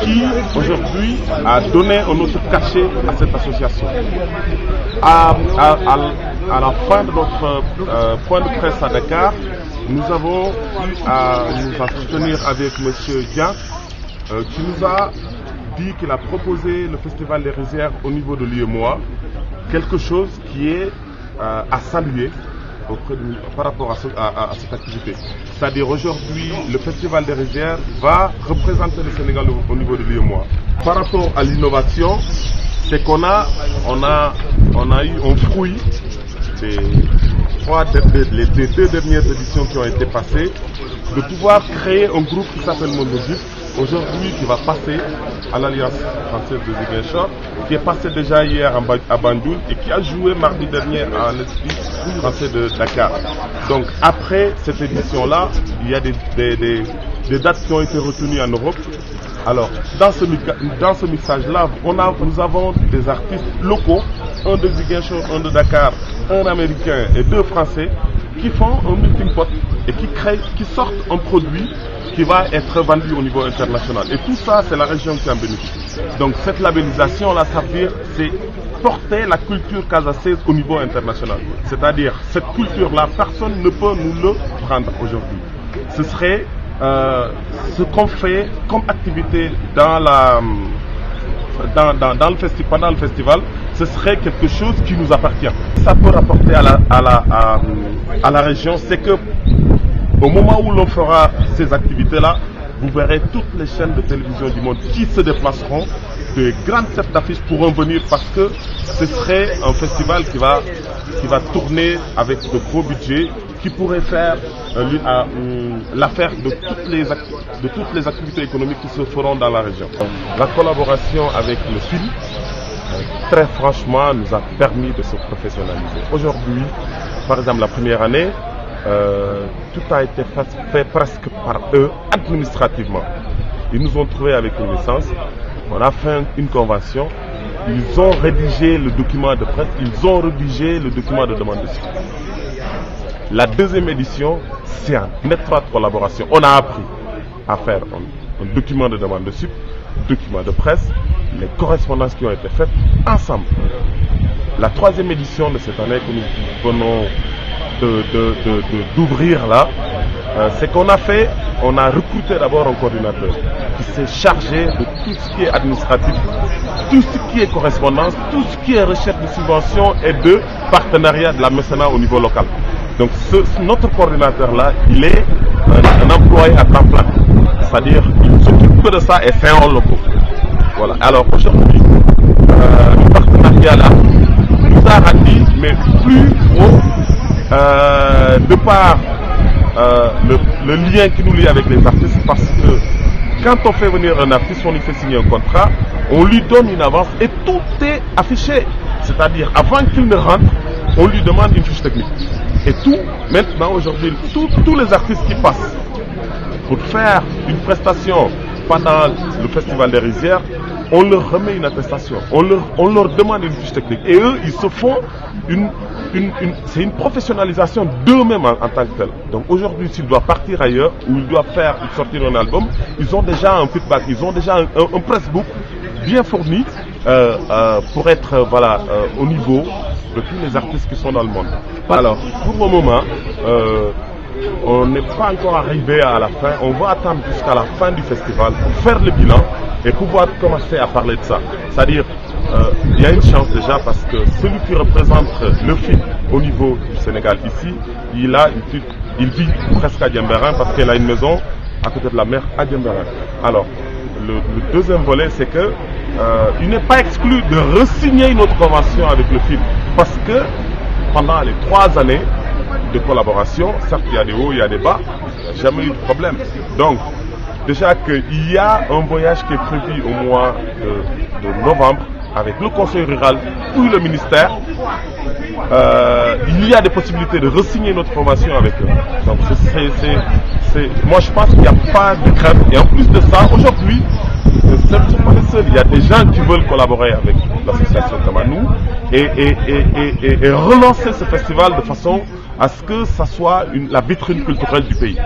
qui aujourd'hui a donné un autre cachet à cette association. À la fin de notre point de presse à Dakar, nous avons eu à nous entretenir avec M. Dian, qui nous a dit qu'il a proposé le Festival des Rizières au niveau de l'UEMOA, quelque chose qui est à saluer par rapport à cette activité. C'est-à-dire aujourd'hui, le Festival des Rizières va représenter le Sénégal au niveau de l'UEMOA. Par rapport à l'innovation, c'est qu'on a eu un fruit des deux dernières éditions qui ont été passées, de pouvoir créer un groupe qui s'appelle Mondojip, aujourd'hui qui va passer à l'Alliance française de Ziguinchor, qui est passé déjà hier à Banjul et qui a joué mardi dernier à l'Esprit français de Dakar. Donc après cette édition-là, il y a des dates qui ont été retenues en Europe. Alors, dans ce mixage-là, nous avons des artistes locaux, un de Ziguinchor, un de Dakar, un américain et deux français, qui font un melting pot et qui sortent un produit qui va être vendu au niveau international. Et tout ça, c'est la région qui en bénéficie. Donc cette labellisation-là, ça veut dire, c'est porter la culture casaçaise au niveau international. C'est-à-dire, cette culture-là, personne ne peut nous le prendre aujourd'hui. Ce serait ce qu'on fait comme activité pendant le festival, ce serait quelque chose qui nous appartient. Ça peut rapporter à la région, c'est que au moment où l'on fera ces activités-là, vous verrez toutes les chaînes de télévision du monde qui se déplaceront, de grandes têtes d'affiches pourront venir parce que ce serait un festival qui va tourner avec de gros budgets, qui pourrait faire l'affaire de toutes les activités économiques qui se feront dans la région. La collaboration avec le film, très franchement, nous a permis de se professionnaliser. Aujourd'hui, par exemple, la première année, tout a été fait presque par eux administrativement. Ils nous ont trouvés avec une licence, on a fait une convention, ils ont rédigé le document de presse, ils ont rédigé le document de demande de suite. La deuxième édition, c'est en étroite collaboration. On a appris à faire un document de demande de suite, document de presse, les correspondances qui ont été faites ensemble. La troisième édition de cette année que nous venons d'ouvrir là, c'est qu'on a fait, on a recruté d'abord un coordinateur qui s'est chargé de tout ce qui est administratif, tout ce qui est correspondance, tout ce qui est recherche de subventions et de partenariat de la mécénat au niveau local. Donc notre coordinateur là, il est un employé à temps plein, c'est-à-dire il s'occupe que de ça et c'est en locaux. Voilà. Alors aujourd'hui, le partenariat là nous a rendu mais plus haut de par le lien qui nous lie avec les artistes, parce que quand on fait venir un artiste, on lui fait signer un contrat, on lui donne une avance et tout est affiché. C'est-à-dire avant qu'il ne rentre, on lui demande une fiche technique. Et tout, maintenant aujourd'hui, tous les artistes qui passent pour faire une prestation pendant le Festival des Rizières, on leur remet une attestation, on leur demande une fiche technique. Et eux, ils se font c'est une professionnalisation d'eux-mêmes en tant que tel. Donc aujourd'hui, s'ils doivent partir ailleurs, ou ils doivent sortir un album, ils ont déjà un feedback, ils ont déjà un pressbook bien fourni pour être au niveau de tous les artistes qui sont dans le monde. Alors, pour le moment, on n'est pas encore arrivé à la fin. On va attendre jusqu'à la fin du festival pour faire le bilan et pouvoir commencer à parler de ça. C'est-à-dire, il y a une chance déjà parce que celui qui représente le film au niveau du Sénégal ici, il vit presque à Diembéring parce qu'il a une maison à côté de la mer à Diembéring. Alors, le deuxième volet, c'est que il n'est pas exclu de re-signer une autre convention avec le film parce que pendant les 3 années de collaboration, certes il y a des hauts, il y a des bas, il n'y a jamais eu de problème. Donc, déjà qu'il y a un voyage qui est prévu au mois de novembre avec le conseil rural ou le ministère, il y a des possibilités de re-signer notre convention avec eux. Donc, moi je pense qu'il n'y a pas de crainte. Et en plus de ça, aujourd'hui, c'est pas les seuls. Il y a des gens qui veulent collaborer avec l'association Tamanou et relancer ce festival de façon à ce que ça soit la vitrine culturelle du pays.